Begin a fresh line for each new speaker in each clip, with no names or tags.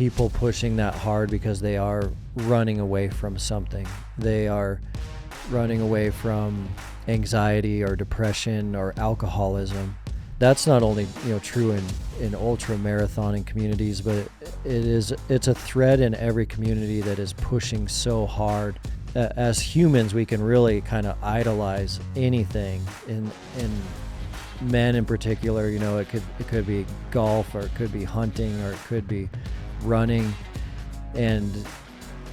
people pushing that hard because they are running away from something. They are running away from anxiety or depression or alcoholism. That's not only true in ultra marathoning communities, but it's a thread in every community that is pushing so hard. As humans, we can really kind of idolize anything. In men in particular, it could be golf, or it could be hunting, or it could be running, and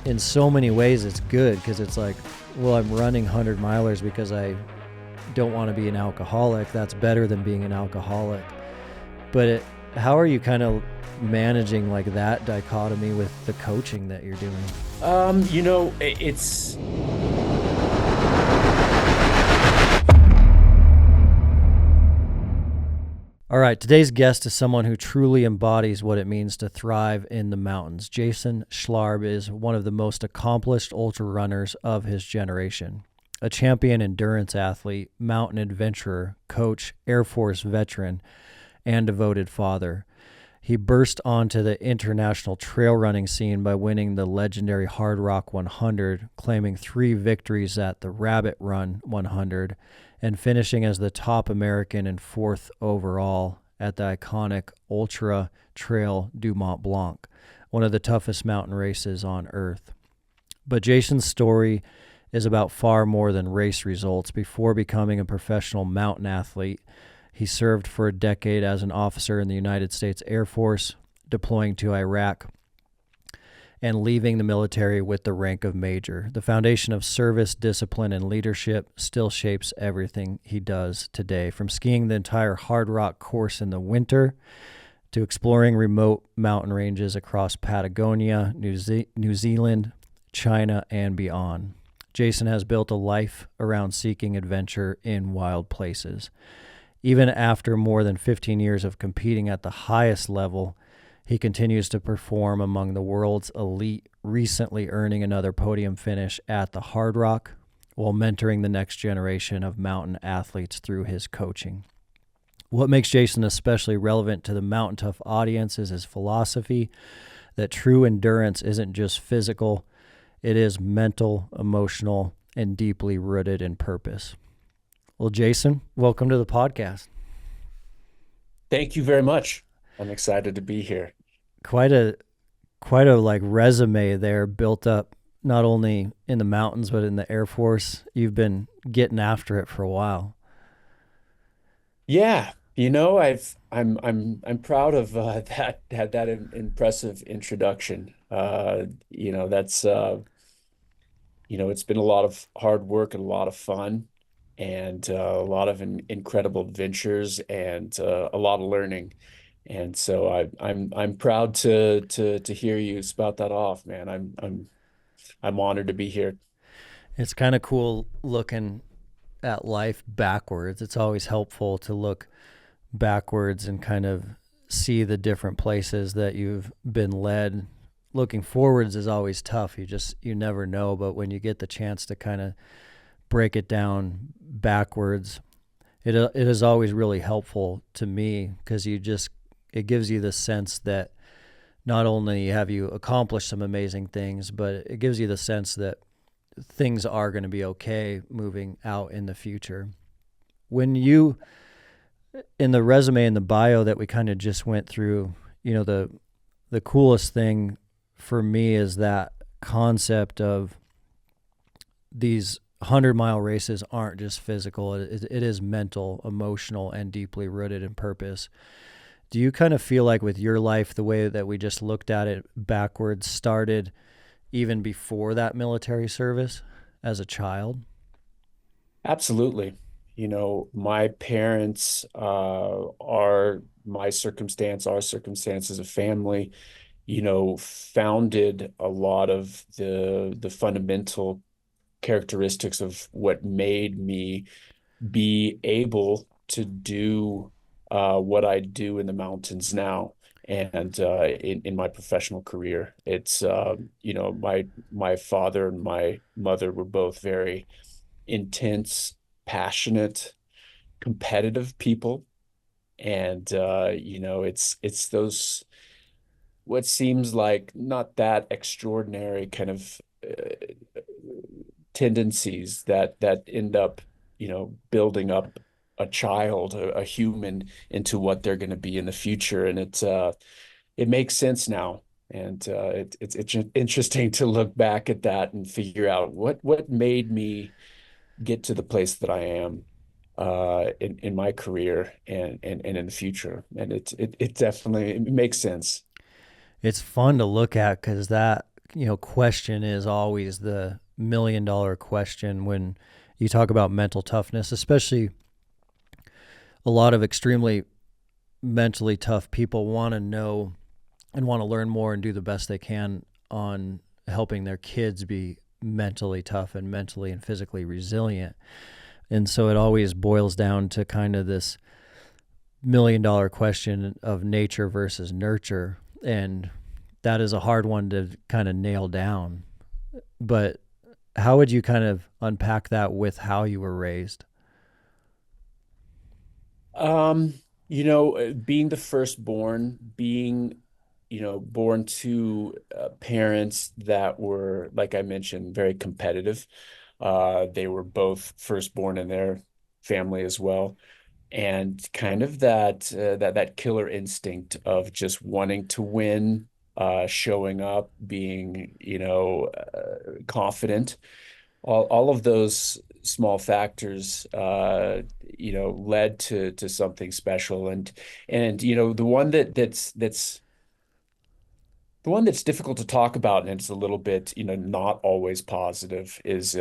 in so many ways it's good, because it's like, well, I'm running 100 milers because I don't want to be an alcoholic. That's better than being an alcoholic. But how are you kind of managing like that dichotomy with the coaching that you're doing?
It's
all right, today's guest is someone who truly embodies what it means to thrive in the mountains. Jason Schlarb is one of the most accomplished ultra runners of his generation. A champion endurance athlete, mountain adventurer, coach, Air Force veteran, and devoted father. He burst onto the international trail running scene by winning the legendary Hard Rock 100, claiming 3 victories at the Rabbit Run 100, and finishing as the top American and 4th overall at the iconic Ultra Trail du Mont Blanc, one of the toughest mountain races on earth. But Jason's story is about far more than race results. Before becoming a professional mountain athlete, he served for a decade as an officer in the United States Air Force, deploying to Iraq and leaving the military with the rank of major. The foundation of service, discipline, and leadership still shapes everything he does today, from skiing the entire Hard Rock course in the winter to exploring remote mountain ranges across Patagonia, New Zealand, China, and beyond. Jason has built a life around seeking adventure in wild places. Even after more than 15 years of competing at the highest level, he continues to perform among the world's elite, recently earning another podium finish at the Hard Rock, while mentoring the next generation of mountain athletes through his coaching. What makes Jason especially relevant to the Mountain Tough audience is his philosophy that true endurance isn't just physical, it is mental, emotional, and deeply rooted in purpose. Well, Jason, welcome to the podcast.
Thank you very much. I'm excited to be here.
Quite a like resume there built up, not only in the mountains but in the Air Force. You've been getting after it for a while.
Yeah, I'm proud of that impressive introduction. That's it's been a lot of hard work and a lot of fun, and a lot of incredible adventures, and a lot of learning. And so I'm proud to hear you spout that off, man. I'm honored to be here.
It's kind of cool looking at life backwards. It's always helpful to look backwards and kind of see the different places that you've been led. Looking forwards is always tough. You never know, but when you get the chance to kind of break it down backwards, it is always really helpful to me, because it gives you the sense that not only have you accomplished some amazing things, but it gives you the sense that things are going to be okay moving out in the future. When you, in the resume and the bio that we kind of just went through, the coolest thing for me is that concept of these 100-mile races aren't just physical. It is mental, emotional, and deeply rooted in purpose. Do you kind of feel like with your life, the way that we just looked at it backwards started even before that military service as a child?
Absolutely. My parents are my circumstance, our circumstance as a family, founded a lot of the fundamental characteristics of what made me be able to do what I do in the mountains now, and in my professional career. It's my father and my mother were both very intense, passionate, competitive people, and it's those what seems like not that extraordinary kind of tendencies that end up, building up a child, a human into what they're going to be in the future. And it makes sense now. And it's interesting to look back at that and figure out what made me get to the place that I am in my career and in the future. And it definitely it makes sense.
It's fun to look at because that, question is always the $1 million question when you talk about mental toughness, especially a lot of extremely mentally tough people want to know and want to learn more and do the best they can on helping their kids be mentally tough and mentally and physically resilient. And so it always boils down to kind of this $1 million question of nature versus nurture. And that is a hard one to kind of nail down. But how would you kind of unpack that with how you were raised?
Um, being the firstborn, being, born to parents that were, like I mentioned, very competitive. They were both firstborn in their family as well, and kind of that killer instinct of just wanting to win, showing up, being, confident. All of those small factors, led to something special. And the one that's difficult to talk about, and it's a little bit, not always positive, is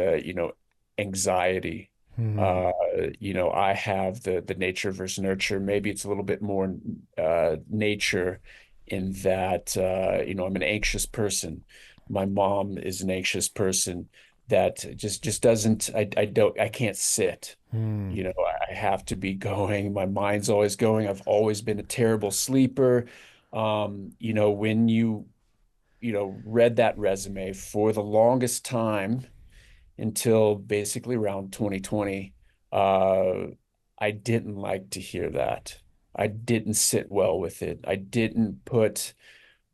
anxiety.
Hmm.
Uh, I have the nature versus nurture. Maybe it's a little bit more nature in that, I'm an anxious person. My mom is an anxious person that just doesn't, I can't sit.
Hmm.
I have to be going. My mind's always going. I've always been a terrible sleeper. When read that resume for the longest time until basically around 2020, uh, I didn't like to hear that. I didn't sit well with it. I didn't put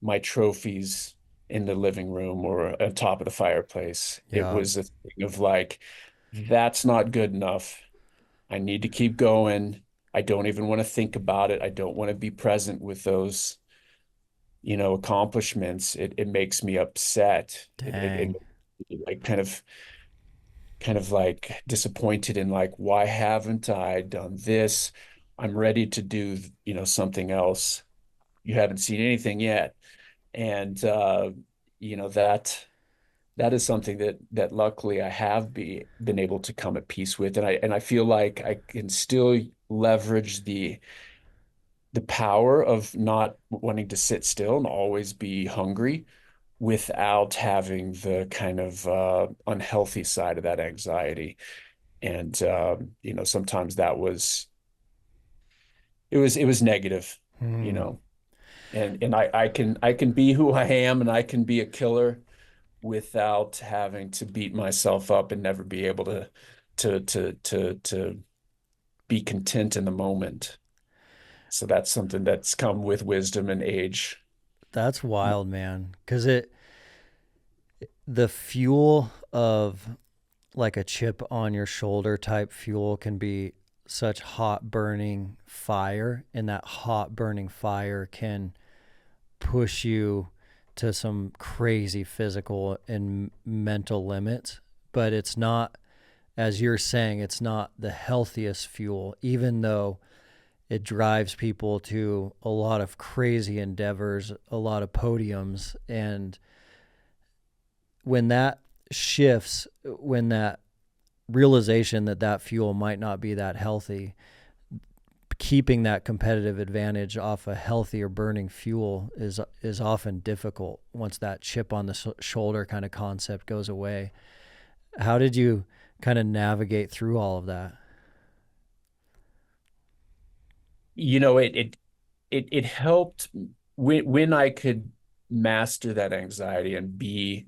my trophies in the living room or on top of the fireplace. It
Yeah.
was a thing of like, that's not good enough. I need to keep going. I don't even want to think about it. I don't want to be present with those, accomplishments. It makes me upset. It
Dang.
makes me like kind of like disappointed in like, why haven't I done this? I'm ready to do, something else. You haven't seen anything yet. And that is something that luckily I have been able to come at peace with. And I feel like I can still leverage the power of not wanting to sit still and always be hungry without having the kind of unhealthy side of that anxiety. And sometimes it was negative, you
Hmm.
know. And I can be who I am, and I can be a killer without having to beat myself up and never be able to be content in the moment. So that's something that's come with wisdom and age.
That's wild, man. Because the fuel of like a chip on your shoulder type fuel can be such hot burning fire, and that hot burning fire can push you to some crazy physical and mental limits. But it's not, as you're saying, it's not the healthiest fuel, even though it drives people to a lot of crazy endeavors, a lot of podiums. And when that shifts, when that realization that that fuel might not be that healthy, keeping that competitive advantage off a healthier burning fuel is often difficult once that chip on the shoulder kind of concept goes away. How did you kind of navigate through all of that?
It helped when I could master that anxiety and be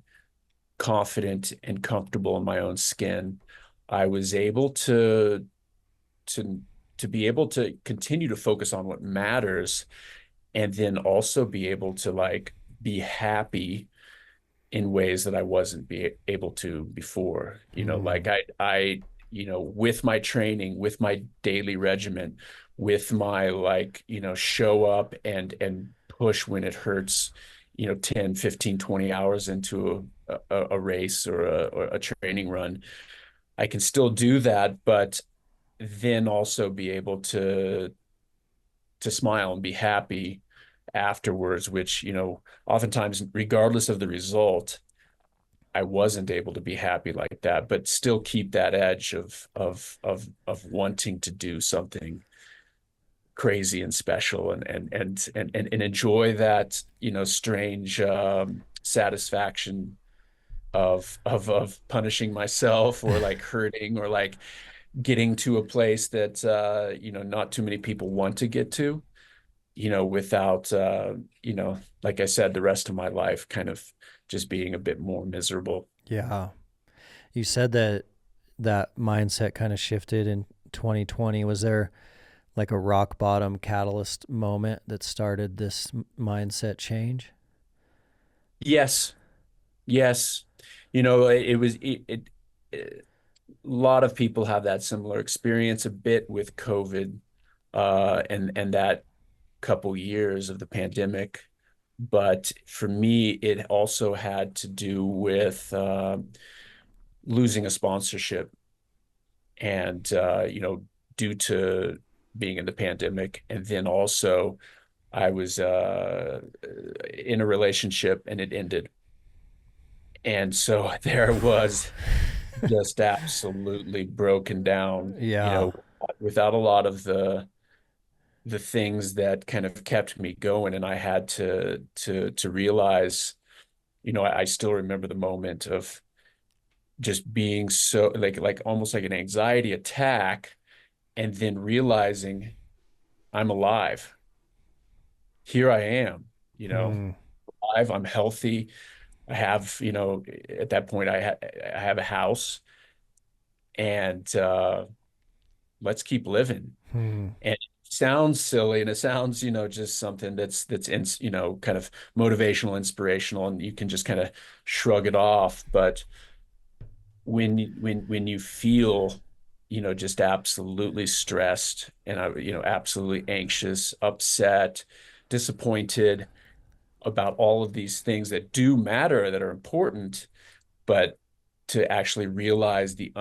confident and comfortable in my own skin. I was able to to be able to continue to focus on what matters, and then also be able to like be happy in ways that I wasn't able to before. Like with my training, with my daily regimen, with my show up and push when it hurts, 10, 15, 20 hours into a race or a training run. I can still do that, but then also be able to smile and be happy afterwards, which, oftentimes, regardless of the result, I wasn't able to be happy like that, but still keep that edge of wanting to do something crazy and special and enjoy that, strange satisfaction of punishing myself or like hurting or like getting to a place that not too many people want to get to, without like I said, the rest of my life kind of just being a bit more miserable.
Yeah. You said that mindset kind of shifted in 2020. Was there like a rock bottom catalyst moment that started this mindset change?
Yes. Yes. A lot of people have that similar experience a bit with COVID, and that couple years of the pandemic. But for me, it also had to do with losing a sponsorship, and due to being in the pandemic, and then also I was in a relationship and it ended, and so there was just absolutely broken down,
Yeah.
without a lot of the things that kind of kept me going. And I had to realize, I still remember the moment of just being so like almost like an anxiety attack, and then realizing I'm alive. Here I am,
Hmm.
alive, I'm healthy. I have, at that point I have a house, and let's keep living.
Hmm.
And it sounds silly, and it sounds, just something that's in, kind of motivational, inspirational, and you can just kind of shrug it off. But when you feel, just absolutely stressed and absolutely anxious, upset, disappointed about all of these things that do matter, that are important, but to actually realize the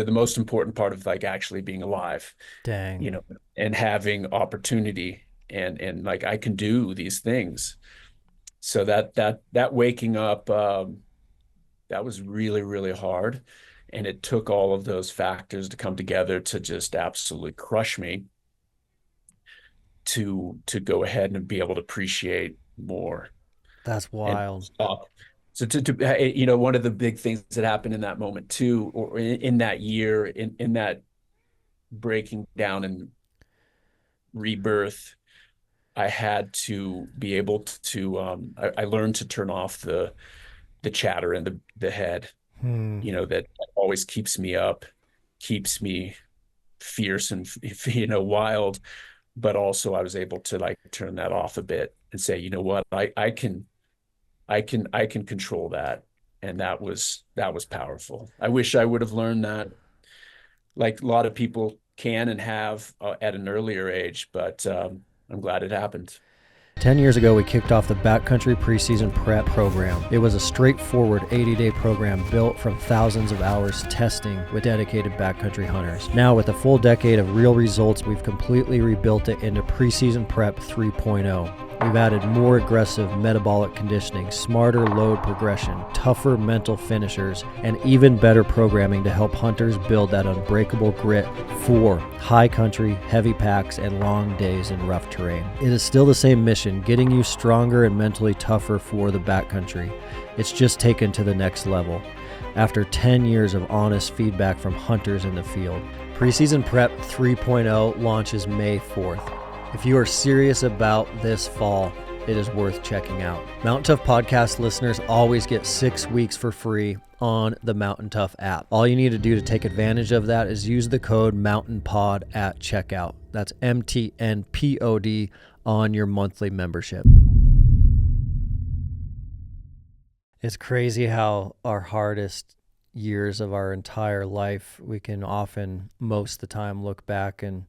most important part of like actually being alive,
Dang.
and having opportunity, and like I can do these things. So that waking up, that was really, really hard. And it took all of those factors to come together to just absolutely crush me, to go ahead and be able to appreciate more
That's
and
wild.
stop. So one of the big things that happened in that moment too, or in that year, in that breaking down and rebirth, I had to be able to, I learned to turn off the chatter in the head,
Hmm.
that always keeps me up, keeps me fierce and, wild. But also I was able to like turn that off a bit and say, you know what, I can control that. And that was powerful. I wish I would have learned that, like a lot of people can and have, at an earlier age, but I'm glad it happened.
10 years ago, we kicked off the Backcountry Preseason Prep program. It was a straightforward 80-day program built from thousands of hours testing with dedicated backcountry hunters. Now, with a full decade of real results, we've completely rebuilt it into Preseason Prep 3.0. We've added more aggressive metabolic conditioning, smarter load progression, tougher mental finishers, and even better programming to help hunters build that unbreakable grit for high country, heavy packs, and long days in rough terrain. It is still the same mission, getting you stronger and mentally tougher for the backcountry. It's just taken to the next level after 10 years of honest feedback from hunters in the field. Preseason Prep 3.0 launches May 4th. If you are serious about this fall, it is worth checking out. Mountain Tough Podcast listeners always get 6 weeks for free on the Mountain Tough app. All you need to do to take advantage of that is use the code MOUNTAINPOD at checkout. That's MTNPOD on your monthly membership. It's crazy how our hardest years of our entire life, we can often, most of the time, look back and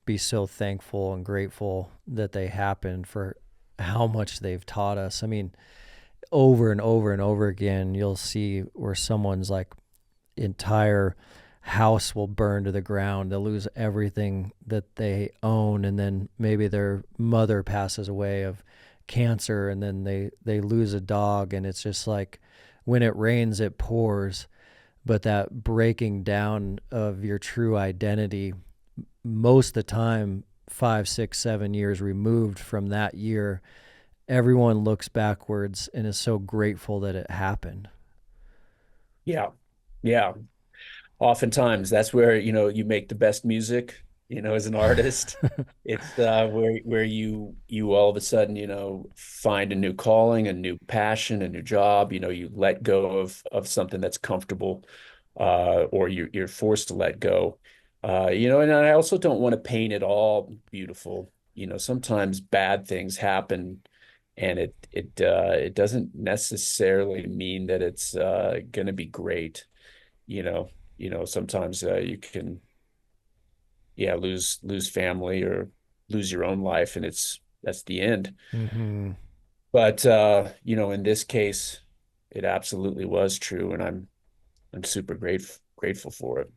be so thankful and grateful that they happened for how much they've taught us. I mean, over and over and over again, you'll see where someone's like entire house will burn to the ground. They'll lose everything that they own, and then maybe their mother passes away of cancer, and then they lose a dog, and it's just like when it rains, it pours. But that breaking down of your true identity, most of the time, 5, 6, 7 years removed from that year, everyone looks backwards and is so grateful that it happened.
Yeah. Yeah. Oftentimes that's where, you make the best music, as an artist. It's where you all of a sudden, find a new calling, a new passion, a new job. You let go of something that's comfortable, or you're forced to let go. And I also don't want to paint it all beautiful. Sometimes bad things happen, and it doesn't necessarily mean that it's going to be great. Sometimes you can, yeah, lose family or lose your own life, and that's the end.
Mm-hmm.
But in this case, it absolutely was true, and I'm super grateful for it.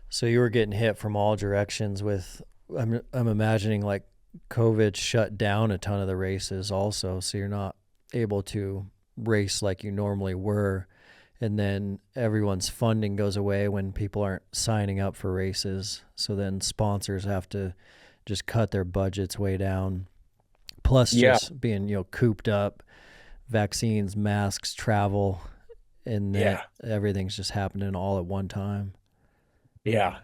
So you were getting hit from all directions with, I'm imagining like COVID shut down a ton of the races also, so you're not able to race like you normally were. And then everyone's funding goes away when people aren't signing up for races. So then sponsors have to just cut their budgets way down. Plus
Yeah,
just being, cooped up, vaccines, masks, travel, and then
yeah,
everything's just happening all at one time.
yeah.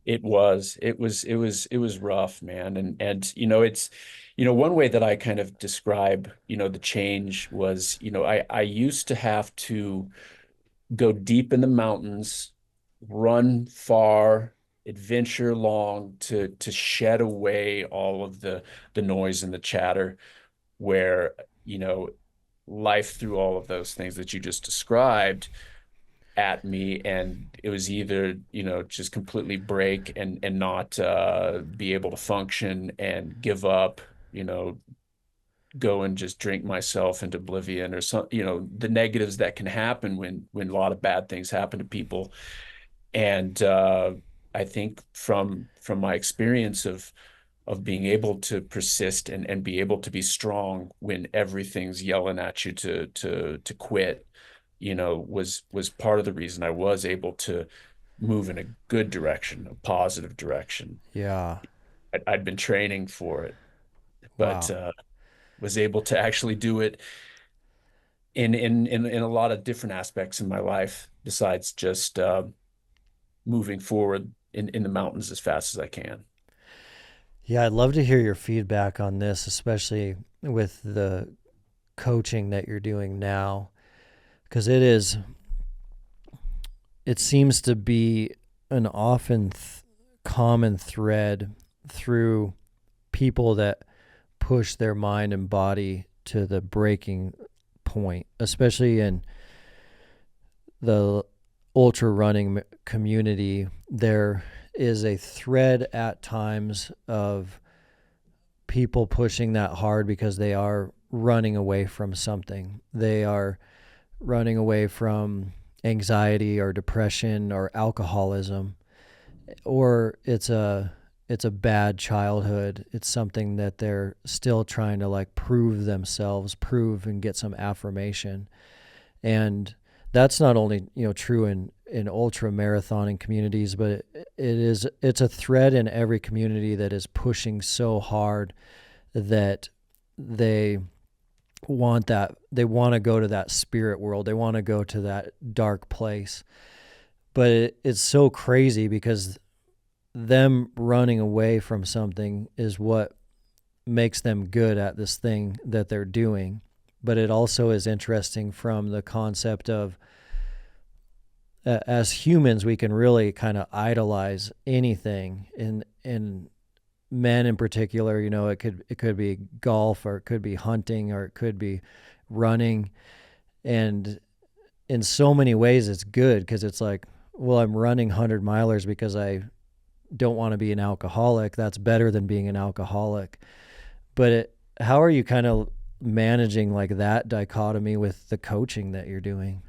It was rough, man. And it's one way that I kind of describe the change was I used to have to go deep in the mountains, run far, adventure long to shed away all of the noise and the chatter, where you know life threw all of those things that you just described at me, and it was either just completely break and not be able to function and give up, you know go and just drink myself into oblivion, or some the negatives that can happen when a lot of bad things happen to people. And I think from my experience of being able to persist and be able to be strong when everything's yelling at you to quit, was part of the reason I was able to move in a good direction, a positive direction.
Yeah.
I'd been training for it, but
Wow.
was able to actually do it in a lot of different aspects in my life, besides just moving forward in the mountains as fast as I can.
Yeah, I'd love to hear your feedback on this, especially with the coaching that you're doing now, because it seems to be an often common thread through people that push their mind and body to the breaking point, especially in the ultra running community. There is a thread at times of people pushing that hard because they are running away from something. They are running away from anxiety or depression or alcoholism, or it's a bad childhood. It's something that they're still trying to like prove themselves, prove and get some affirmation. And that's not only, true in ultra marathoning communities, but it's a thread in every community that is pushing so hard that they they want to go to that spirit world. They want to go to that dark place. But it's so crazy because them running away from something is what makes them good at this thing that they're doing. But it also is interesting from the concept of, as humans, we can really kind of idolize anything. In men in particular, it could be golf, or it could be hunting, or it could be running. And in so many ways, it's good because it's like, well, I'm running 100 milers because I don't want to be an alcoholic. That's better than being an alcoholic. But how are you kind of managing like that dichotomy with the coaching that you're doing?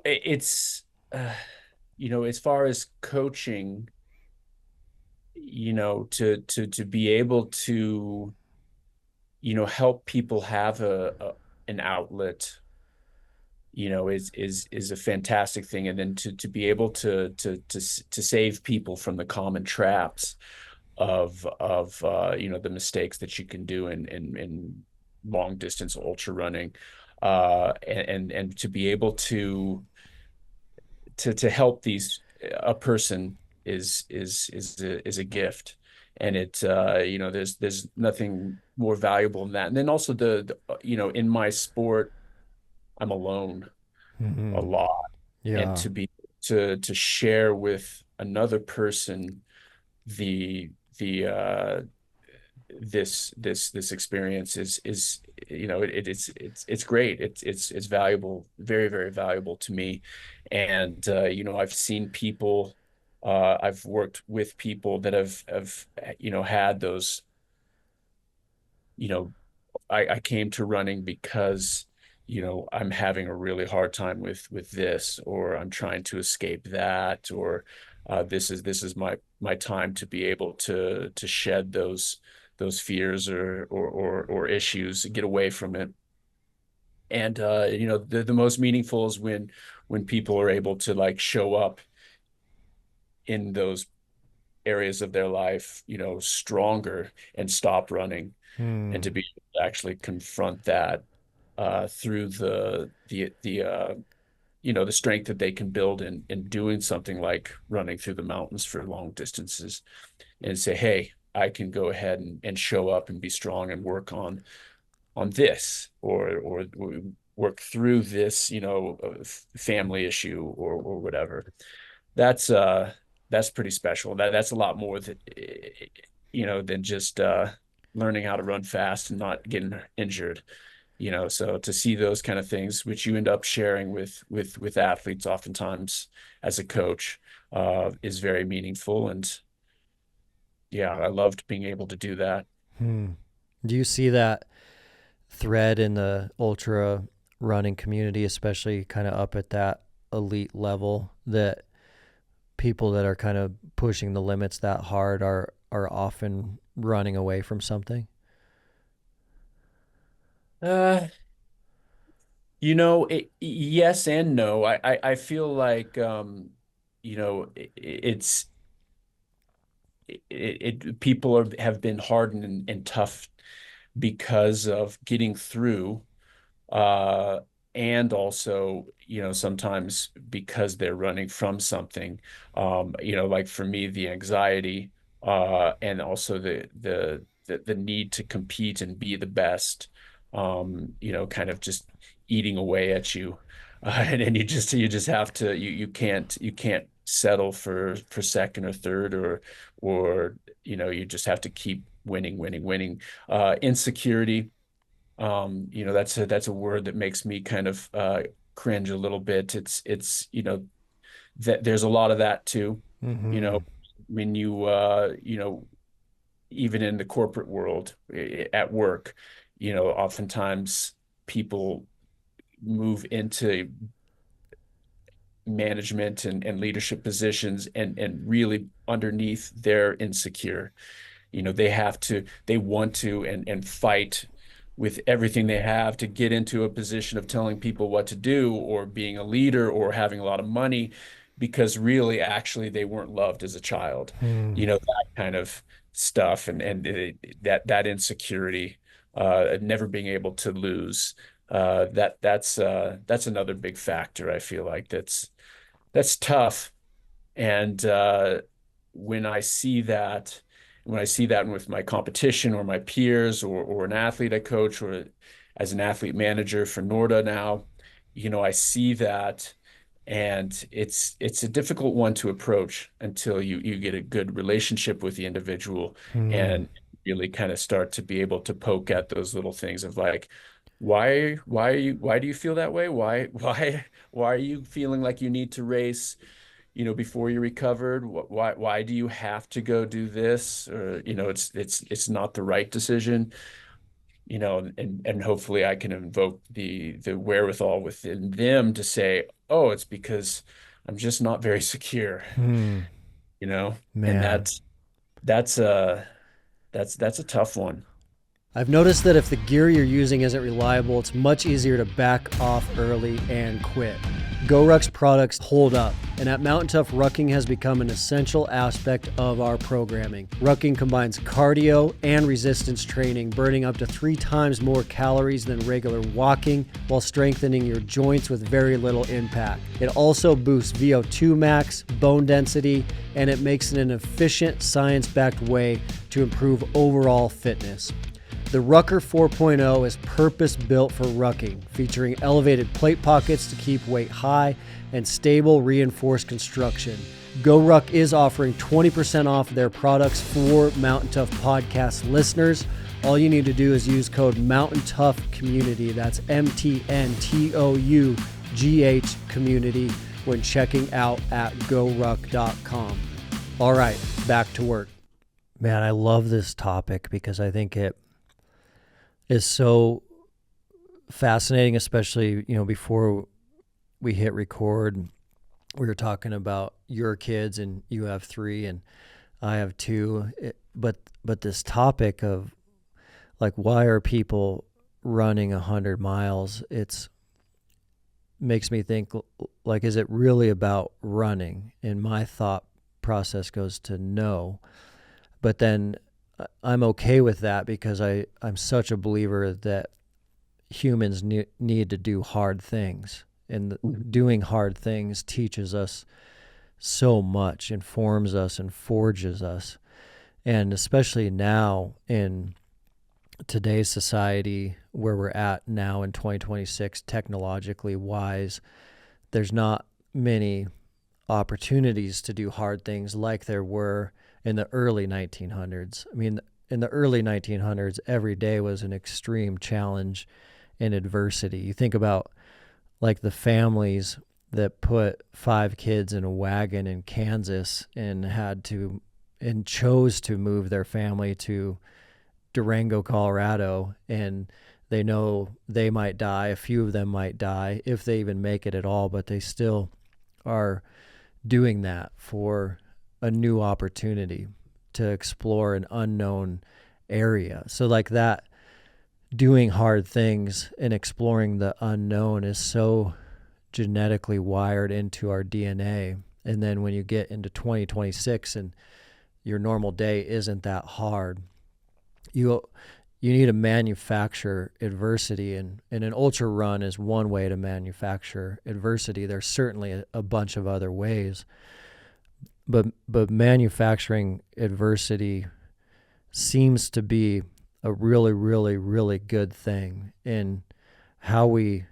It's uh, as far as coaching, to be able to, help people have an outlet, is a fantastic thing. And then to be able to save people from the common traps of the mistakes that you can do in long distance ultra running, and to be able to help a person is a gift. And there's nothing more valuable than that. And then also in my sport, I'm alone a
Mm-hmm.
lot. And
Yeah.
to share with another person the the this experience is it's great. It's valuable, very, very valuable to me. And I've seen people, I've worked with people that have had those, you know I came to running because I'm having a really hard time with this, or I'm trying to escape that, or this is my time to be able to shed those fears or issues, get away from it. And the most meaningful is when people are able to like show up in those areas of their life, stronger, and stop running, and
Hmm.
to be able to actually confront that through the strength that they can build in doing something like running through the mountains for long distances, and say, hey, I can go ahead and show up and be strong and work on this, or work through this, family issue, or whatever. That's pretty special. That's a lot more than just learning how to run fast and not getting injured. So to see those kind of things, which you end up sharing with athletes oftentimes as a coach, is very meaningful. And yeah, I loved being able to do that.
Hmm. Do you see that thread in the ultra running community, especially kind of up at that elite level, that people that are kind of pushing the limits that hard are often running away from something?
Uh, yes and no. I feel like people have been hardened and tough because of getting through, uh, and also, sometimes because they're running from something. Like for me, the anxiety, and also the need to compete and be the best, kind of just eating away at you. And then you just have to, you can't settle for second or third, or you just have to keep winning, winning, winning. Insecurity, that's a word that makes me kind of cringe a little bit. It's that there's a lot of that too. You
Mm-hmm.
know, when even in the corporate world, at work, oftentimes people move into management and leadership positions, and really underneath they're insecure. They want to and fight with everything they have to get into a position of telling people what to do, or being a leader, or having a lot of money, because really actually they weren't loved as a child.
Hmm.
That kind of stuff, and that insecurity, never being able to lose, that's another big factor, I feel like, that's tough. And when I see that, when I see that with my competition, or my peers, or an athlete I coach, or as an athlete manager for Norda now, I see that, and it's a difficult one to approach until you get a good relationship with the individual,
Hmm.
and really kind of start to be able to poke at those little things of like, why do you feel that way? Why are you feeling like you need to race, before you recovered? Why do you have to go do this? Or, it's not the right decision, and hopefully I can invoke the wherewithal within them to say, oh, it's because I'm just not very secure,
Hmm,
and
man.
that's a tough one.
I've noticed that if the gear you're using isn't reliable, it's much easier to back off early and quit. GoRuck's products hold up, and at Mountain Tough, rucking has become an essential aspect of our programming. Rucking combines cardio and resistance training, burning up to 3 times more calories than regular walking while strengthening your joints with very little impact. It also boosts VO2 max, bone density, and it makes it an efficient, science-backed way to improve overall fitness. The Rucker 4.0 is purpose-built for rucking, featuring elevated plate pockets to keep weight high and stable reinforced construction. GoRuck is offering 20% off their products for Mountain Tough Podcast listeners. All you need to do is use code Mountain Tough Community. That's MTNTOUGH Community when checking out at GoRuck.com. All right, back to work. Man, I love this topic because I think it is so fascinating, especially, before we hit record, we were talking about your kids and you have 3 and I have 2. But this topic of like, why are people running 100 miles? It's makes me think, like, is it really about running? And my thought process goes to no. But then I'm okay with that because I'm such a believer that humans need to do hard things. And doing hard things teaches us so much, informs us, and forges us. And especially now in today's society where we're at now in 2026, technologically wise, there's not many opportunities to do hard things like there were in the early 1900s. I mean, in the early 1900s, every day was an extreme challenge and adversity. You think about like the families that put 5 kids in a wagon in Kansas and chose to move their family to Durango, Colorado, and they know they might die. A few of them might die if they even make it at all, but they still are doing that for a new opportunity to explore an unknown area. So like that, doing hard things and exploring the unknown is so genetically wired into our DNA. And then when you get into 2026 and your normal day isn't that hard, you need to manufacture adversity, and an ultra run is one way to manufacture adversity. There's certainly a bunch of other ways, but manufacturing adversity seems to be a really, really, really good thing. And how we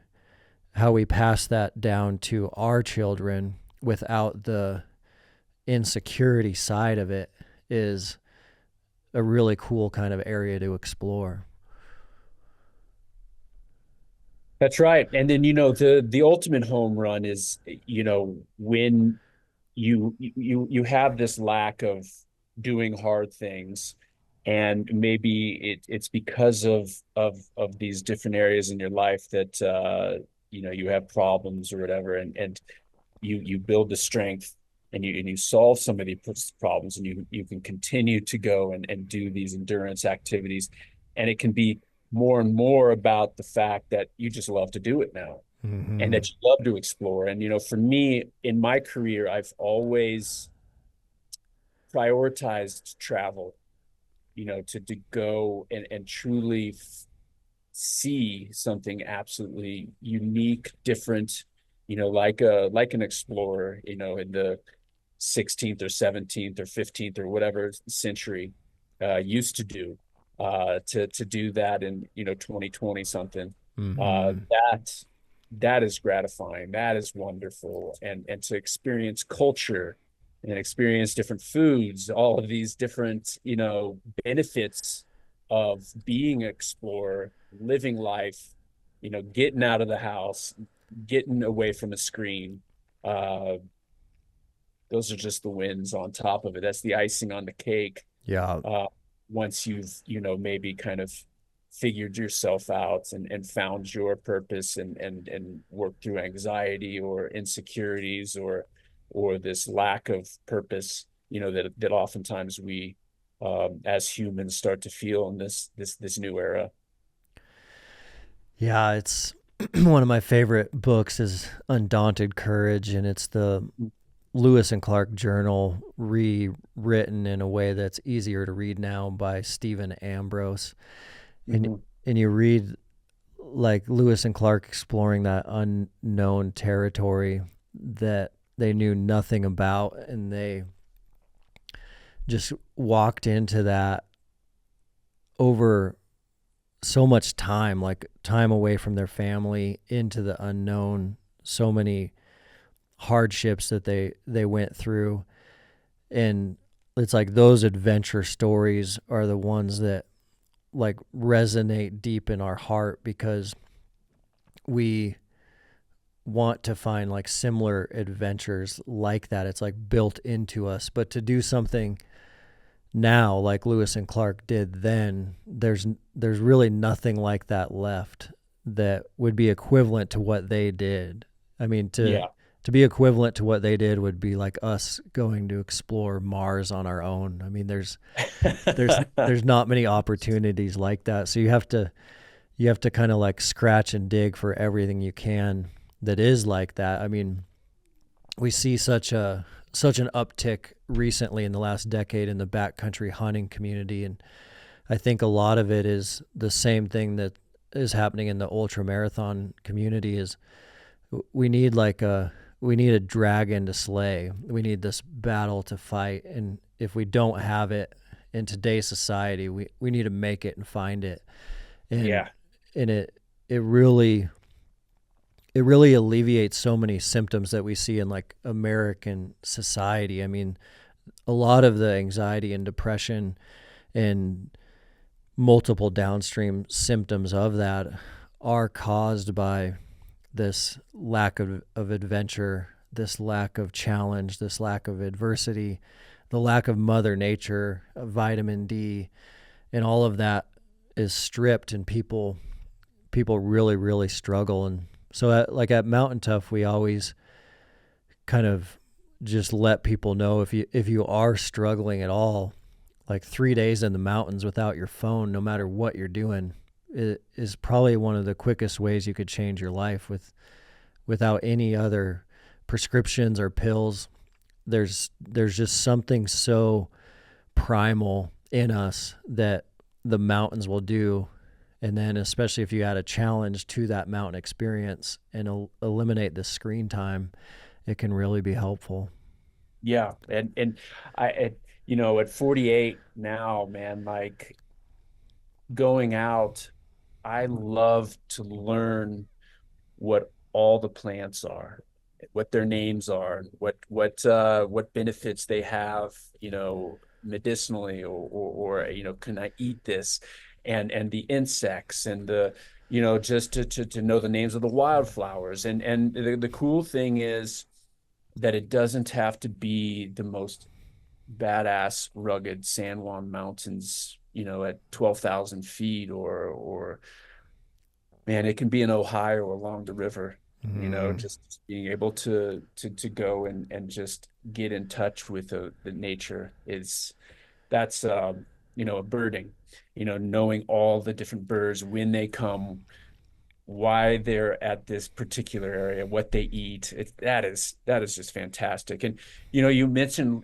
pass that down to our children without the insecurity side of it is a really cool kind of area to explore.
That's right. And then, the ultimate home run is, when you have this lack of doing hard things, and maybe it's because of these different areas in your life that you have problems or whatever, and you build the strength, and you solve some of these problems, and you can continue to go and do these endurance activities, and it can be more and more about the fact that you just love to do it now, and
Mm-hmm.
that you love to explore. And for me in my career, I've always prioritized travel, to go and truly see something absolutely unique, different, like an explorer, in the 16th or 17th or 15th or whatever century used to do, to do that in 2020 something. uh,
Mm-hmm.
that that is gratifying, that is wonderful, and to experience culture and experience different foods, all of these different benefits of being an explorer, living life, getting out of the house, getting away from a screen. Uh, those are just the wins on top of it. That's the icing on the cake.
Yeah.
Uh, Once you've, maybe kind of figured yourself out and found your purpose and worked through anxiety or insecurities or this lack of purpose, that oftentimes we as humans start to feel in this new era.
Yeah, it's one of my favorite books is Undaunted Courage, and it's the Lewis and Clark Journal rewritten in a way that's easier to read now by Stephen Ambrose. And
Mhm.
and you read like Lewis and Clark exploring that unknown territory that they knew nothing about, and they just walked into that over so much time, like time away from their family into the unknown, so many hardships that they went through. And it's like those adventure stories are the ones that like resonate deep in our heart because we want to find like similar adventures like that. It's like built into us. But to do something now like Lewis and Clark did then, there's really nothing like that left that would be equivalent to what they did. I mean,
Yeah.
to be equivalent to what they did would be like us going to explore Mars on our own. I mean, there's not many opportunities like that. So you have to kind of like scratch and dig for everything you can that is like that. I mean, we see such an uptick recently in the last decade in the backcountry hunting community, and I think a lot of it is the same thing that is happening in the ultra marathon community. Is we need like we need a dragon to slay. We need this battle to fight, and if we don't have it in today's society, we need to make it and find it. And
Yeah.
and it really alleviates so many symptoms that we see in like American society. I mean, a lot of the anxiety and depression and multiple downstream symptoms of that are caused by this lack of adventure, this lack of challenge, this lack of adversity, the lack of mother nature, of vitamin D, and all of that is stripped, and people really really struggle. And so like at Mountain Tough, we always kind of just let people know if you are struggling at all, like 3 days in the mountains without your phone, no matter what you're doing, it is probably one of the quickest ways you could change your life without any other prescriptions or pills. There's just something so primal in us that the mountains will do. And then especially if you add a challenge to that mountain experience and eliminate the screen time, it can really be helpful.
Yeah. And at 48 now, man, like going out, I love to learn what all the plants are, what their names are, what benefits they have, medicinally, or can I eat this? And the insects and the, just to know the names of the wildflowers. And the cool thing is that it doesn't have to be the most badass rugged San Juan mountains, at 12,000 feet, or man, it can be in Ohio or along the river,
Mm.
just being able to go and just get in touch with the nature is that's a birding, knowing all the different birds, when they come, why they're at this particular area, what they eat. That is just fantastic. And you mentioned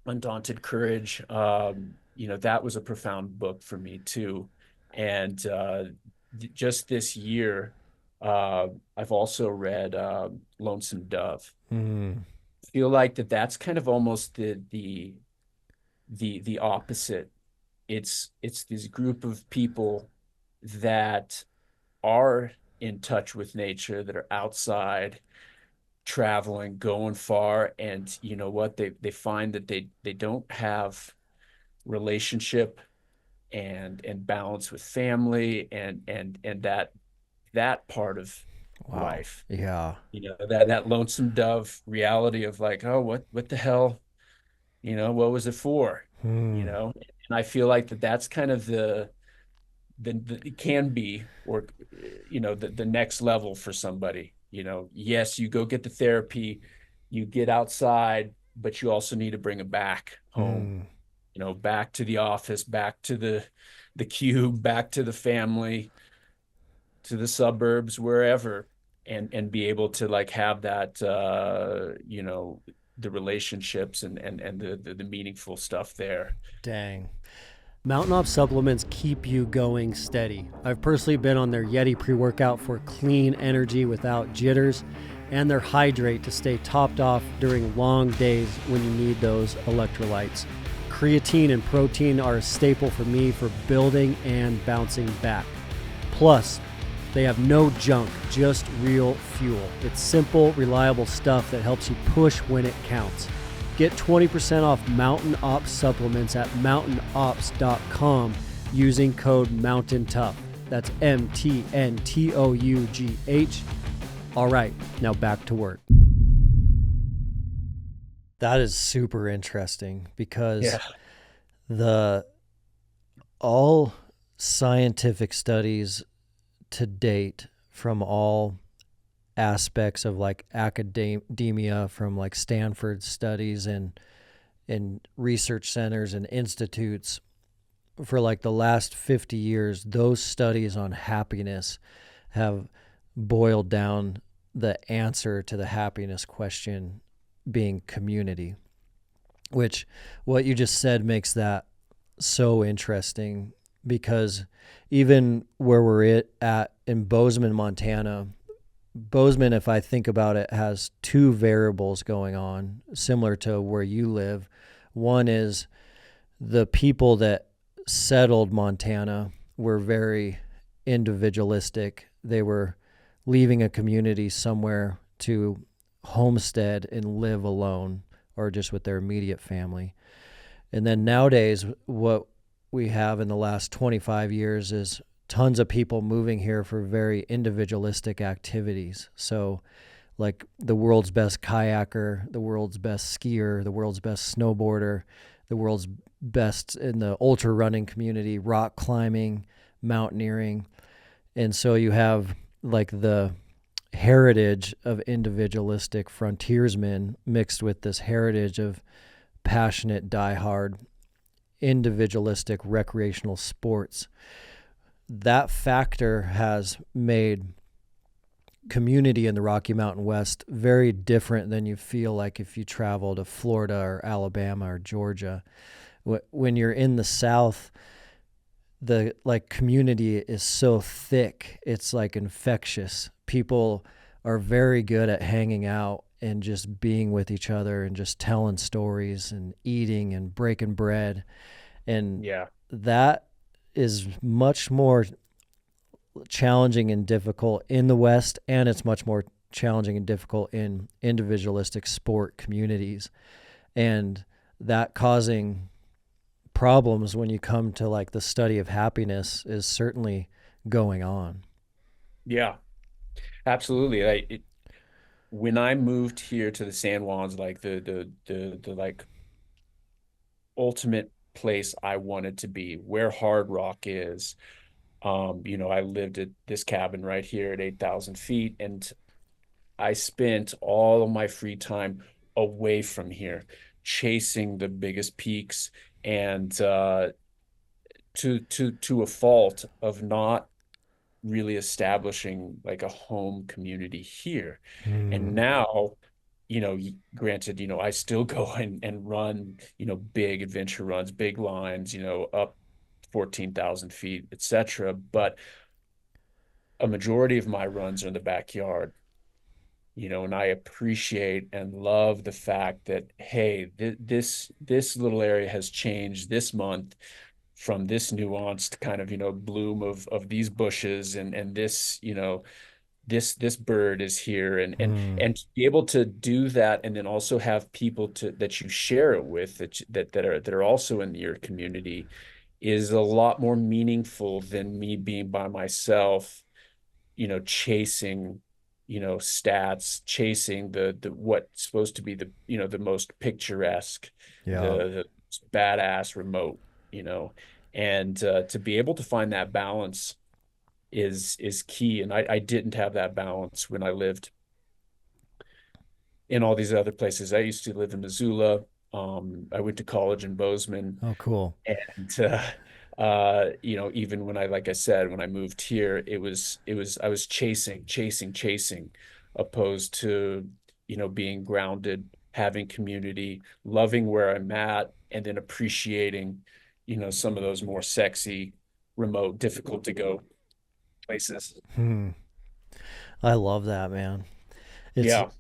Undaunted Courage. That was a profound book for me too. And just this year, I've also read Lonesome Dove.
Mm.
I feel like that's kind of almost the opposite. It's this group of people that are in touch with nature, that are outside traveling, going far, and what they find that they don't have relationship and balance with family and that part of
Wow.
life.
Yeah.
That lonesome dove reality of like, oh, what the hell, what was it for?
Hmm.
And I feel like that's kind of the it can be, or the next level for somebody. Yes, you go get the therapy, you get outside, but you also need to bring it back home,
Hmm.
back to the office, back to the cube, back to the family, to the suburbs, wherever, and be able to like have that the relationships and the meaningful stuff there.
Dang. Mountain Op supplements keep you going steady. I've personally been on their Yeti pre workout for clean energy without jitters, and their Hydrate to stay topped off during long days when you need those electrolytes. Creatine and protein are a staple for me for building and bouncing back. Plus, they have no junk, just real fuel. It's simple, reliable stuff that helps you push when it counts. Get 20% off Mountain Ops supplements at mountainops.com using code MOUNTAINTOUGH. That's MTNTOUGH. All right, now back to work. That is super interesting because
Yeah.
the all scientific studies to date from all aspects of like academia, from like Stanford studies and research centers and institutes for like the last 50 years, those studies on happiness have boiled down the answer to the happiness question being community, which what you just said makes that so interesting because even where we're at in Bozeman, Montana, Bozeman, if I think about it, has two variables going on, similar to where you live. One is the people that settled Montana were very individualistic. They were leaving a community somewhere to homestead and live alone or just with their immediate family. And then nowadays, what we have in the last 25 years is tons of people moving here for very individualistic activities. So, like the world's best kayaker, the world's best skier, the world's best snowboarder, the world's best in the ultra running community, rock climbing, mountaineering. And so you have like the heritage of individualistic frontiersmen mixed with this heritage of passionate, diehard, individualistic recreational sports. That factor has made community in the Rocky Mountain West very different than you feel like if you travel to Florida or Alabama or Georgia. When you're in the South, the like community is so thick, it's like infectious. People are very good at hanging out and just being with each other and just telling stories and eating and breaking bread. And
Yeah.
that is much more challenging and difficult in the West, and it's much more challenging and difficult in individualistic sport communities. And that causing problems when you come to like the study of happiness is certainly going on.
Yeah, absolutely. When I moved here to the San Juans, like the like ultimate place I wanted to be, where Hard Rock is. I lived at this cabin right here at 8,000 feet, and I spent all of my free time away from here, chasing the biggest peaks, and to a fault of not really establishing like a home community here. And
Mm.
now, granted, I still go and run, big adventure runs, big lines, up 14,000 feet, etc. But a majority of my runs are in the backyard, and I appreciate and love the fact that, hey, this little area has changed this month from this nuanced kind of, bloom of these bushes and this, this bird is here,
Mm.
and to be able to do that and then also have people that you share it with that are also in your community is a lot more meaningful than me being by myself, chasing, stats, chasing the what's supposed to be the most picturesque,
Yeah.
the badass remote, and to be able to find that balance is key. And I didn't have that balance when I lived in all these other places. I used to live in Missoula. I went to college in Bozeman,
Oh, cool.
and even when like I said, when I moved here, I was chasing, opposed to, being grounded, having community, loving where I'm at, and then appreciating, some of those more sexy, remote, difficult to go places.
Hmm. I love that, man. It's
Yeah.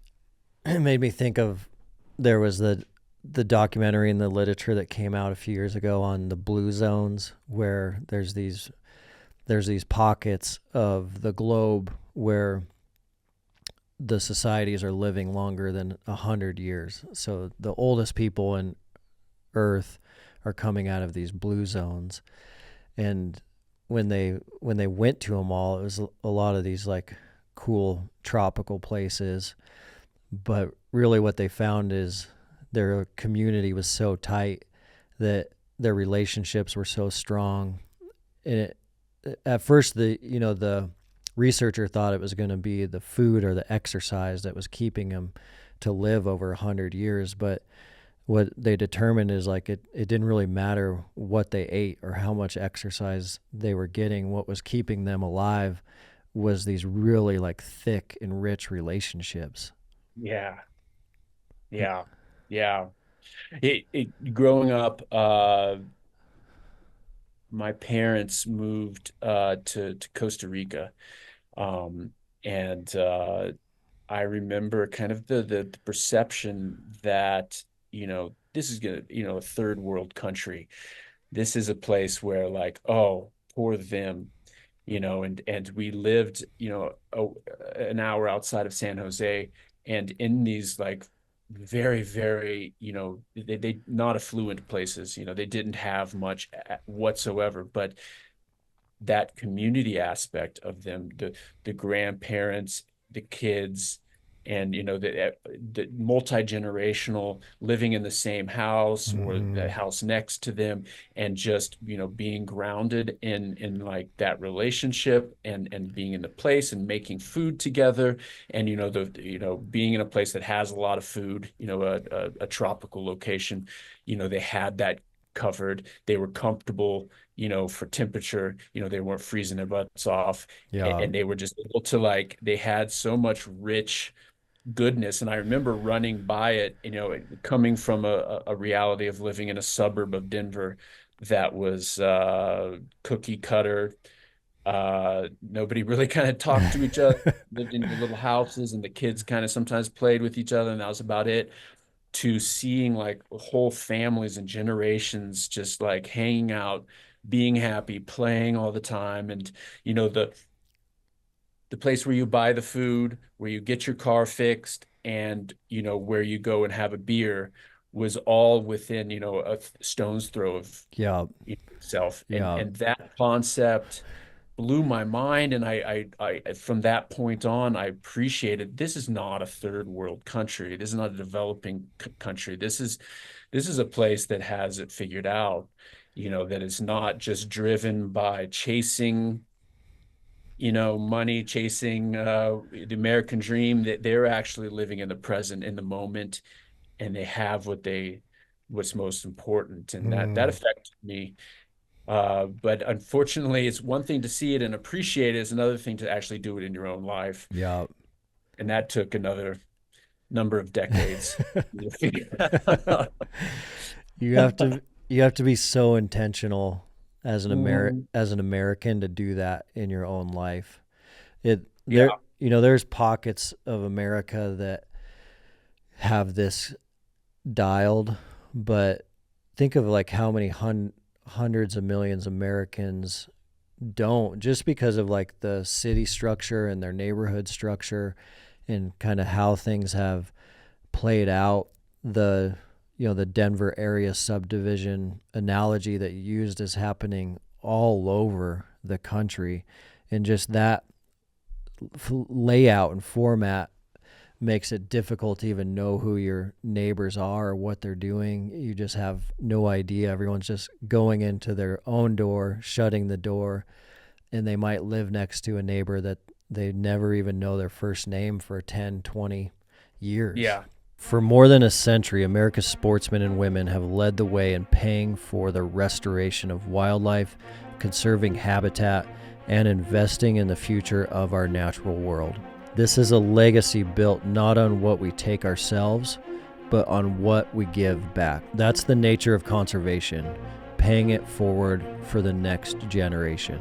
it made me think of there was the documentary in the literature that came out a few years ago on the blue zones where there's these pockets of the globe where the societies are living longer than 100 years. So the oldest people in Earth are coming out of these blue zones, and when they went to them all, it was a lot of these like cool tropical places. But really, what they found is their community was so tight that their relationships were so strong. And at first, the researcher thought it was going to be the food or the exercise that was keeping them to live over 100 years. But what they determined is like it didn't really matter what they ate or how much exercise they were getting. What was keeping them alive was these really like thick and rich relationships.
Yeah. Yeah. Yeah. Growing up, my parents moved to Costa Rica. Um, and I remember kind of the perception that, this is gonna, a third world country. This is a place where like, oh, poor them, and we lived, an hour outside of San Jose, and in these like very, very, they not affluent places, they didn't have much whatsoever, but that community aspect of them, the grandparents, the kids, and the multi-generational living in the same house or the
Mm-hmm.
house next to them, and just being grounded in like that relationship, and being in the place and making food together, and being in a place that has a lot of food, a tropical location, they had that covered. They were comfortable, for temperature, they weren't freezing their butts off,
Yeah.
and they were just able to like, they had so much rich goodness. And I remember running by it, coming from a reality of living in a suburb of Denver that was cookie cutter. Nobody really kind of talked to each other, lived in your little houses, and the kids kind of sometimes played with each other, and that was about it. To seeing like whole families and generations just like hanging out, being happy, playing all the time, and the place where you buy the food, where you get your car fixed, and where you go and have a beer was all within a stone's throw of
Yeah.
itself, and
Yeah.
that concept blew my mind. And I from that point on, I appreciated this is not a third world country. This is not a developing country. This is a place that has it figured out, that is not just driven by chasing, money, chasing the American dream, that they're actually living in the present, in the moment, and they have what's most important. And that
Mm.
affected me. But unfortunately, it's one thing to see it and appreciate it, it's another thing to actually do it in your own life.
Yeah.
And that took another number of decades.
you have to you have to be so intentional as
Mhm.
as an American to do that in your own life. It there
Yeah.
there's pockets of America that have this dialed, but think of like how many hundreds of millions of Americans don't, just because of like the city structure and their neighborhood structure and kind of how things have played out. The the Denver area subdivision analogy that you used is happening all over the country. And just that layout and format makes it difficult to even know who your neighbors are or what they're doing. You just have no idea. Everyone's just going into their own door, shutting the door, and they might live next to a neighbor that they never even know their first name for 10, 20 years.
Yeah.
For more than a century, America's sportsmen and women have led the way in paying for the restoration of wildlife, conserving habitat, and investing in the future of our natural world. This is a legacy built not on what we take ourselves, but on what we give back. That's the nature of conservation, paying it forward for the next generation.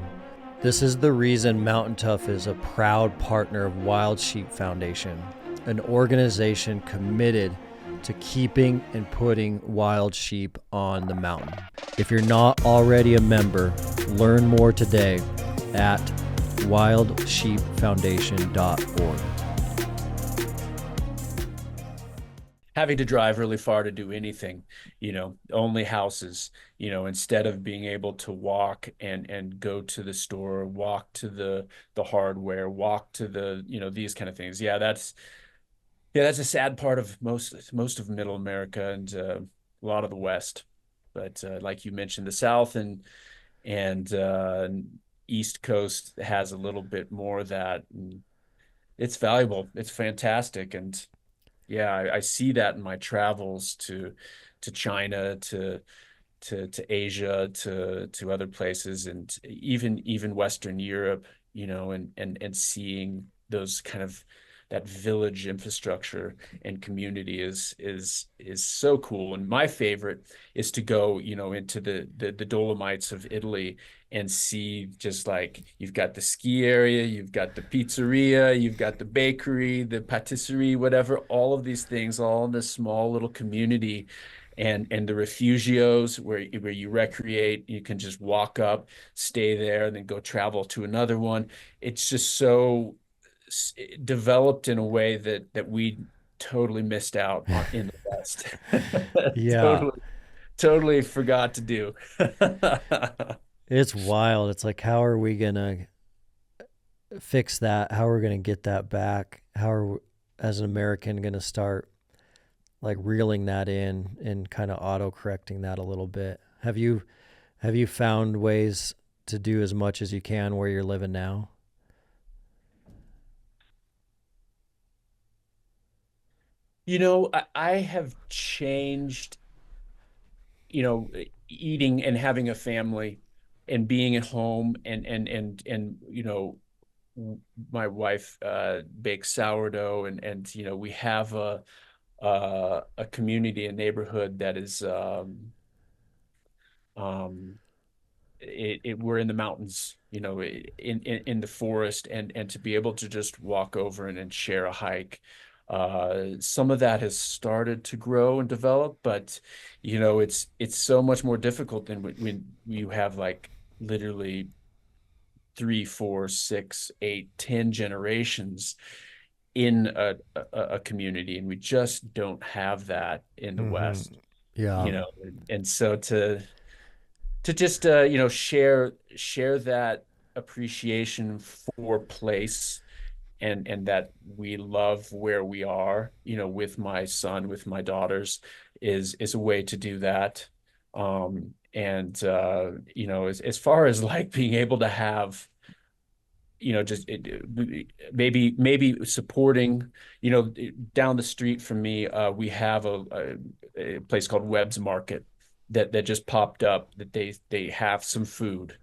This is the reason Mountain Tough is a proud partner of Wild Sheep Foundation, an organization committed to keeping and putting wild sheep on the mountain. If you're not already a member, learn more today at wildsheepfoundation.org.
Having to drive really far to do anything, only houses, instead of being able to walk and go to the store, walk to the hardware, walk to the, these kind of things. That's a sad part of most of middle America and a lot of the West. But like you mentioned, the South and East Coast has a little bit more of that. And it's valuable. It's fantastic. And yeah, I see that in my travels to China, to Asia, to other places, and even Western Europe, and seeing those kind of that village infrastructure and community is so cool. And my favorite is to go, into the Dolomites of Italy and see just like you've got the ski area, you've got the pizzeria, you've got the bakery, the patisserie, whatever, all of these things, all in this small little community. And the refugios where you recreate, you can just walk up, stay there, and then go travel to another one. It's just so developed in a way that we totally missed out on in the West.
Yeah,
Totally forgot to do.
it's wild. It's like, how are we going to fix that? How are we going to get that back? How are we, as an American, going to start like reeling that in and kind of auto correcting that a little bit? Have you found ways to do as much as you can where you're living now?
I have changed, eating and having a family and being at home and my wife bakes sourdough and we have a community, a neighborhood that is um we're in the mountains, in the forest, and to be able to just walk over and share a hike. Some of that has started to grow and develop, but it's so much more difficult than when you have like literally 3, 4, 6, 8, 10 generations in a community, and we just don't have that in the
Mm-hmm.
West,
Yeah.
and so to just share that appreciation for place and that we love where we are, with my son, with my daughters, is a way to do that. And as far as like being able to have, just maybe supporting, down the street from me, we have a place called Webb's Market that just popped up, that they have some food,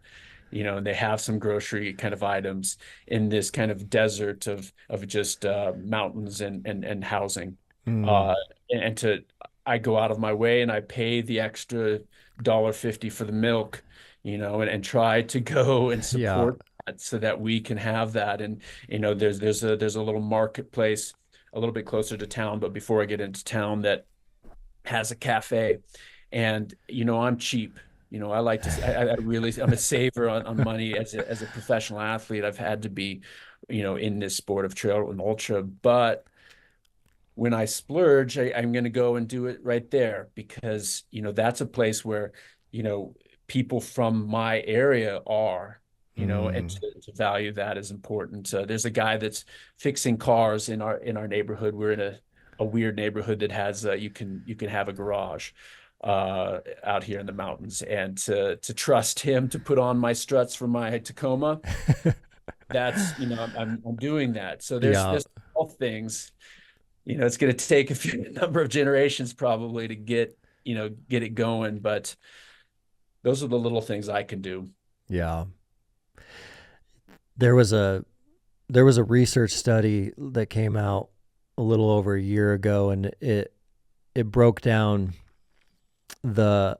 and they have some grocery kind of items in this kind of desert of just mountains and housing.
Mm.
Uh, and I go out of my way and I pay the extra $1.50 for the milk, and try to go and
Yeah.
support that so that we can have that. And there's a little marketplace a little bit closer to town, but before I get into town, that has a cafe. And I'm cheap. I like to. I'm a saver on money as a professional athlete. I've had to be, in this sport of trail and ultra. But when I splurge, I'm going to go and do it right there because, that's a place where, you know, people from my area are, and
Mm.
to value that is important. There's a guy that's fixing cars in our neighborhood. We're in a weird neighborhood that has you can have a garage out here in the mountains, and to trust him to put on my struts for my Tacoma, that's I'm doing that. So there's
Yeah.
there's all things, it's going to take a few number of generations probably to get it going, but those are the little things I can do.
Yeah. There was a there was a research study that came out a little over a year ago, and it broke down the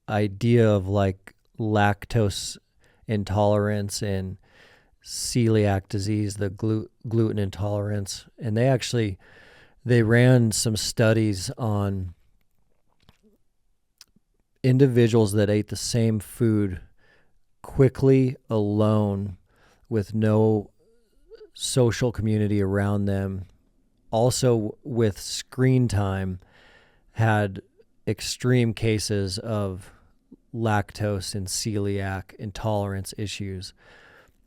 idea of like lactose intolerance and celiac disease, the gluten intolerance, and they ran some studies on individuals that ate the same food quickly alone with no social community around them, also with screen time, had extreme cases of lactose and celiac intolerance issues.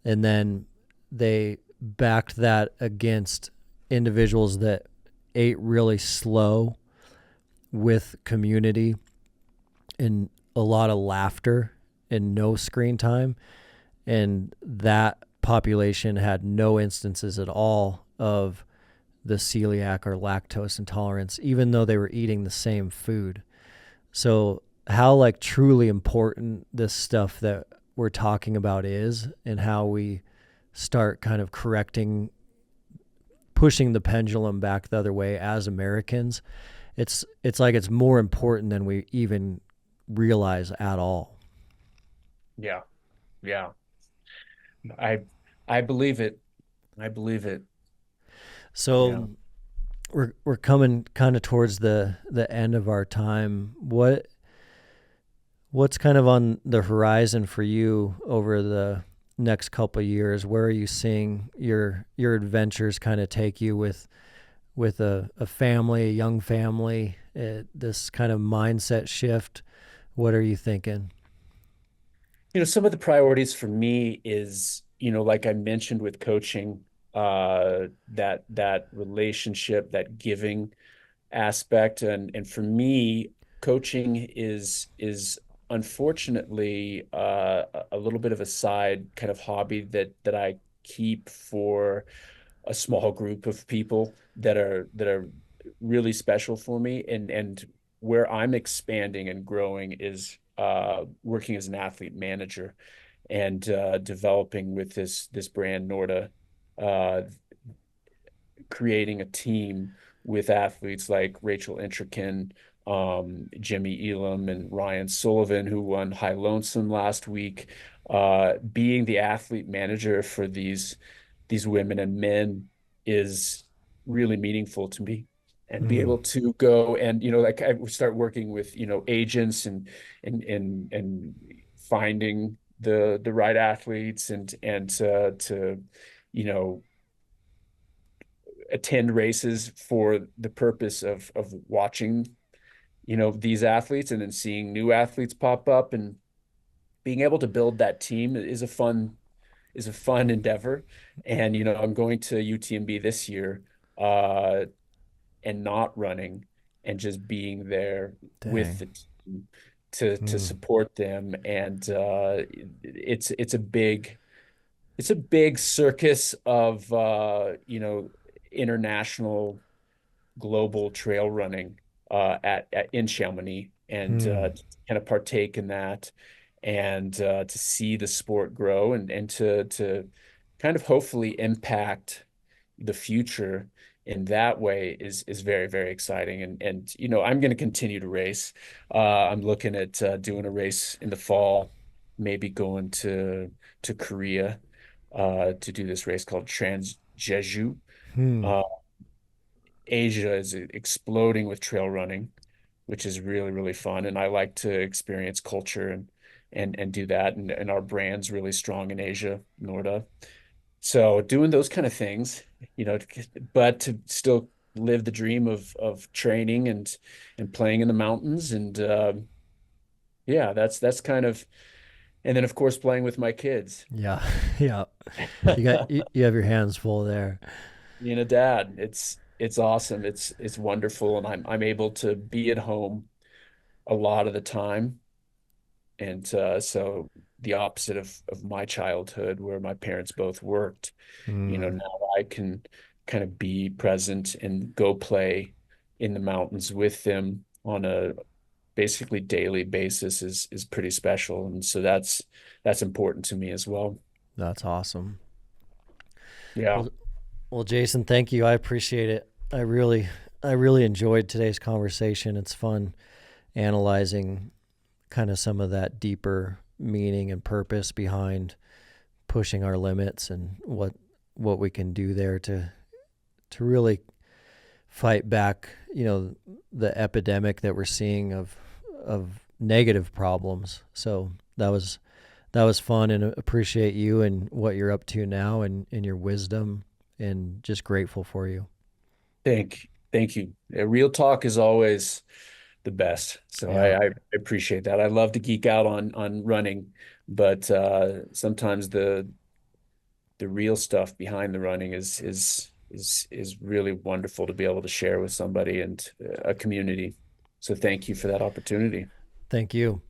And then they backed that against individuals that ate really slow with community and a lot of laughter and no screen time. And that population had no instances at all of the celiac or lactose intolerance, even though they were eating the same food. So how like truly important this stuff that we're talking about is, and how we start kind of pushing the pendulum back the other way as Americans. It's like it's more important than we even realize at all.
Yeah. Yeah. I I believe it. I believe it. Yeah.
So we're coming kind of towards the end of our time. What's kind of on the horizon for you over the next couple of years? Where are you seeing your adventures kind of take you with a family, a young family, this kind of mindset shift? What are you thinking?
Some of the priorities for me is, like I mentioned with coaching, that relationship, that giving aspect, and for me, coaching is unfortunately a little bit of a side kind of hobby that I keep for a small group of people that are really special for me, and where I'm expanding and growing is working as an athlete manager and developing with this brand Norda, uh, creating a team with athletes like Rachel Intrican, Jimmy Elam, and Ryan Sullivan, who won High Lonesome last week. Being the athlete manager for these women and men is really meaningful to me. And be
Hmm.
able to go and, like I start working with, agents and finding the right athletes and to you know attend races for the purpose of watching, these athletes, and then seeing new athletes pop up, and being able to build that team is a fun endeavor. And I'm going to UTMB this year, uh and not running, and just being there with
Dang.
the team to
Hmm.
support them. And it's a big circus of international, global trail running in Chamonix, and
Hmm.
to kind of partake in that, and to see the sport grow, and to kind of hopefully impact the future in that way is very, very exciting. And I'm going to continue to race. I'm looking at doing a race in the fall, maybe going to Korea to do this race called Trans Jeju.
Hmm.
Uh, Asia is exploding with trail running, which is really, really fun. And I like to experience culture and do that. And our brand's really strong in Asia, Norda. So doing those kind of things, but to still live the dream of training and playing in the mountains. And yeah, that's kind of, and then of course playing with my kids.
Yeah. Yeah. You have your hands full there.
Being a dad, it's awesome. It's wonderful, and I'm able to be at home a lot of the time. And so the opposite of my childhood, where my parents both worked,
Mm,
now I can kind of be present and go play in the mountains with them on a basically daily basis is pretty special. And so that's important to me as well.
that's awesome.
Yeah.
Well, well, Jason, thank you. I appreciate it. I really enjoyed today's conversation. It's fun analyzing kind of some of that deeper meaning and purpose behind pushing our limits and what we can do there to really fight back, the epidemic that we're seeing of negative problems. So that was fun, and appreciate you and what you're up to now, and your wisdom, and just grateful for you.
Thank you. Real talk is always the best. So
Yeah.
I appreciate that. I love to geek out on running, but sometimes the real stuff behind the running is really wonderful to be able to share with somebody and a community. So thank you for that opportunity.
Thank you.